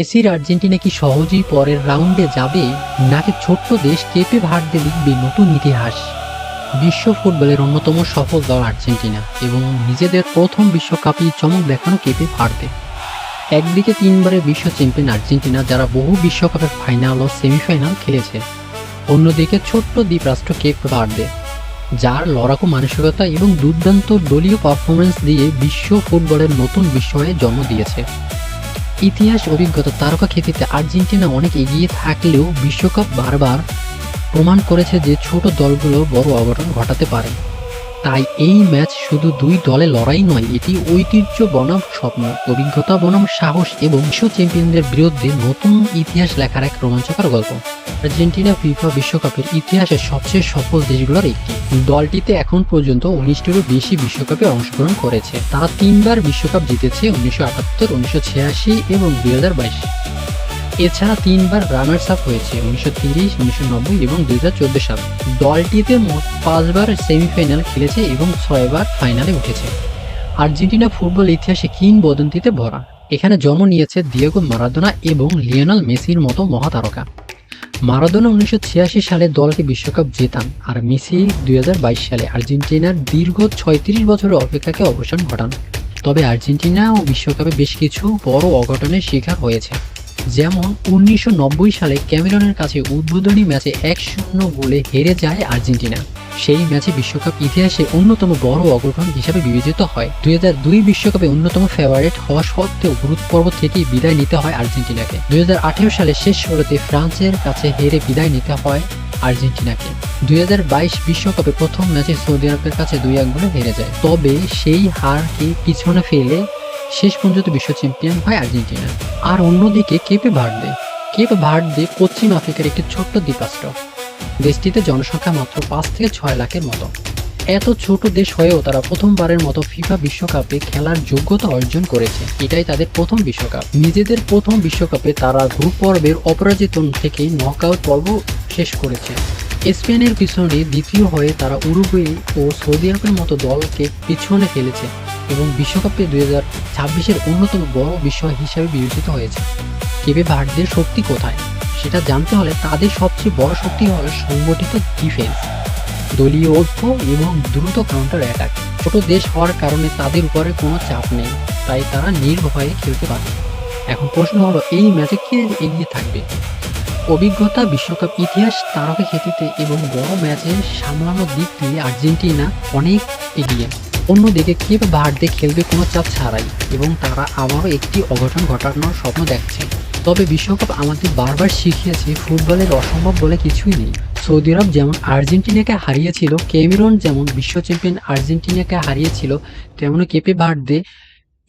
মেসির আর্জেন্টিনা কি সহজেই পরের রাউন্ডে যাবে, নাকি ছোট্ট দেশ কেপে ভার্দে লিখবে নতুন ইতিহাস? বিশ্ব ফুটবলের অন্যতম সফল দল আর্জেন্টিনা এবং নিজেদের প্রথম বিশ্বকাপই চমক দেখানো কেপে ভার্দে। একদিকে তিনবারের বিশ্ব চ্যাম্পিয়ন আর্জেন্টিনা, যারা বহু বিশ্বকাপের ফাইনাল ও সেমিফাইনাল খেলেছে। অন্যদিকে ছোট্ট দ্বীপরাষ্ট্র কেপে ভার্দে, যার লড়াকু মানসিকতা এবং দুর্দান্ত দলীয় পারফরমেন্স দিয়ে বিশ্ব ফুটবলের নতুন বিস্ময়ে জন্ম দিয়েছে। ইতিহাস, অভিজ্ঞতা, তারকা খ্যাতিতে আর্জেন্টিনা অনেক এগিয়ে থাকলেও বিশ্বকাপ বারবার প্রমাণ করেছে যে ছোট দলগুলো বড় অঘটন ঘটাতে পারে। তাই এই ম্যাচ শুধু দুই দলের লড়াই নয়, এটি ঐতিহ্য বনাম স্বপ্ন, অভিজ্ঞতা বনাম সাহস এবং বিশ্ব চ্যাম্পিয়নদের বিরুদ্ধে নতুন ইতিহাস লেখার এক রোমাঞ্চকর গল্প। আর্জেন্টিনা ফিফা বিশ্বকাপের ইতিহাসের সবচেয়ে সফল দেশগুলোর একটি। দলটিতে এখন পর্যন্ত 19টিরও বেশি বিশ্বকাপে অংশগ্রহণ করেছে। তারা তিনবার বিশ্বকাপ জিতেছে: 1978, 1986 এবং 2022। এছাড়া তিনবার রানার্স আপ হয়েছে: 1930, 1990 এবং 2014 সালে। দলটিতে মোট 5বার সেমিফাইনাল খেলেছে এবং 6বার ফাইনালে উঠেছে। আর্জেন্টিনা ফুটবল ইতিহাসে কিংবদন্তিতে ভরা। এখানে জন্ম নিয়েছে দিয়েগো মারাদোনা এবং লিওনেল মেসির মতো মহাতারকা। মারাদোনা 1986 সালে দলকে বিশ্বকাপ জেতান, আর মেসি 2022 সালে আর্জেন্টিনার দীর্ঘ 36 বছরের অপেক্ষাকে অবসান ঘটান। তবে আর্জেন্টিনাও বিশ্বকাপে বেশ কিছু বড় অঘটনের শিকার হয়েছে। যেমন 1990 সালে ক্যামেরনের কাছে উদ্বোধনী ম্যাচে 1-0 গোলে হেরে যায় আর্জেন্টিনা। সেই ম্যাচে বিশ্বকাপ ইতিহাসে অন্যতম বড় অঘটন হিসাবে বিবেচিত হয়। 2002 বিশ্বকাপে অন্যতম ফেভারিট হওয়া সত্ত্বেও গ্রুপ পর্ব থেকেই বিদায় নিতে হয় আর্জেন্টিনাকে। 2018 সালে শেষ ষোলোতে ফ্রান্সের কাছে হেরে বিদায় নিতে হয় আর্জেন্টিনাকে। 2022 বিশ্বকাপে প্রথম ম্যাচে সৌদি আরবের কাছে 2-1 গোলে হেরে যায়। তবে সেই হারকে পিছনে ফেলে শেষ পর্যন্ত বিশ্ব চ্যাম্পিয়ন হয় আর্জেন্টিনা। আর অন্যদিকে কেপে ভার্দে পশ্চিম আফ্রিকার একটি ছোট্ট দ্বীপরাষ্ট্র। দেশটিতে জনসংখ্যা মাত্র 5 থেকে 6 লাখের মতো। এত ছোট দেশ হয়েও তারা প্রথমবারের মতো ফিফা বিশ্বকাপে খেলার যোগ্যতা অর্জন করেছে। এটাই তাদের প্রথম বিশ্বকাপ। নিজেদের প্রথম বিশ্বকাপে তারা গ্রুপ পর্বের অপরাজিত থেকে নকআউট পর্ব শেষ করেছে। স্পেনের পিছনে দ্বিতীয় হয়ে তারা উরুগুয়ে ও সৌদি আরবের মতো দলকে পিছনে ফেলেছে এবং বিশ্বকাপে 2026-এর অন্যতম বড় বিষয় হিসাবে বিবেচিত হয়েছে। কেপে ভার্দের শক্তি কোথায় সেটা জানতে হলে তাদের সবচেয়ে বড় শক্তি হল সংগঠিত ডিফেন্স, দলীয় ঐক্য এবং দ্রুত কাউন্টার অ্যাটাক। ছোট দেশ হওয়ার কারণে তাদের উপরে কোনো চাপ নেই, তাই তারা নির্ভয়ে খেলতে পারে। এখন প্রশ্ন হলো, এই ম্যাচে কে এগিয়ে থাকবে? অভিজ্ঞতা, বিশ্বকাপ ইতিহাস, তারকা খ্যাতিতে এবং বড় ম্যাচে সামলানোর দিক দিয়ে আর্জেন্টিনা অনেক এগিয়ে। অন্যদিকে কেপে ভার্দে খেলবে কোনো চাপ ছাড়াই এবং তারা আবারও একটি অঘটন ঘটানোর স্বপ্ন দেখছে। তবে বিশ্বকাপ আমাদের বারবার শিখিয়েছে ফুটবলের অসম্ভব বলে কিছুই নেই। সৌদি আরব যেমন আর্জেন্টিনাকে হারিয়েছিল, ক্যামেরন যেমন বিশ্ব চ্যাম্পিয়ন আর্জেন্টিনাকে হারিয়েছিল, তেমনি কেপে ভার্দে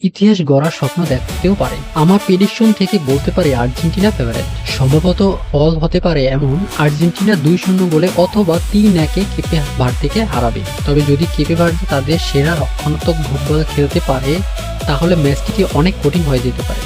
ইতিহাস গড়ার স্বপ্ন দেখতেও পারে। আমার প্রেডিকশন থেকে বলতে পারি আর্জেন্টিনা ফেভারিট। সম্ভবত ফল হতে পারে এমন, আর্জেন্টিনা 2-0 গোলে অথবা 3-1 কেপে ভার্দেকে হারাবে। তবে যদি কেপে ভার্দে তাদের সেরা রক্ষণাত্মক ফুটবল খেলতে পারে, তাহলে ম্যাচটিকে অনেক কঠিন হয়ে যেতে পারে।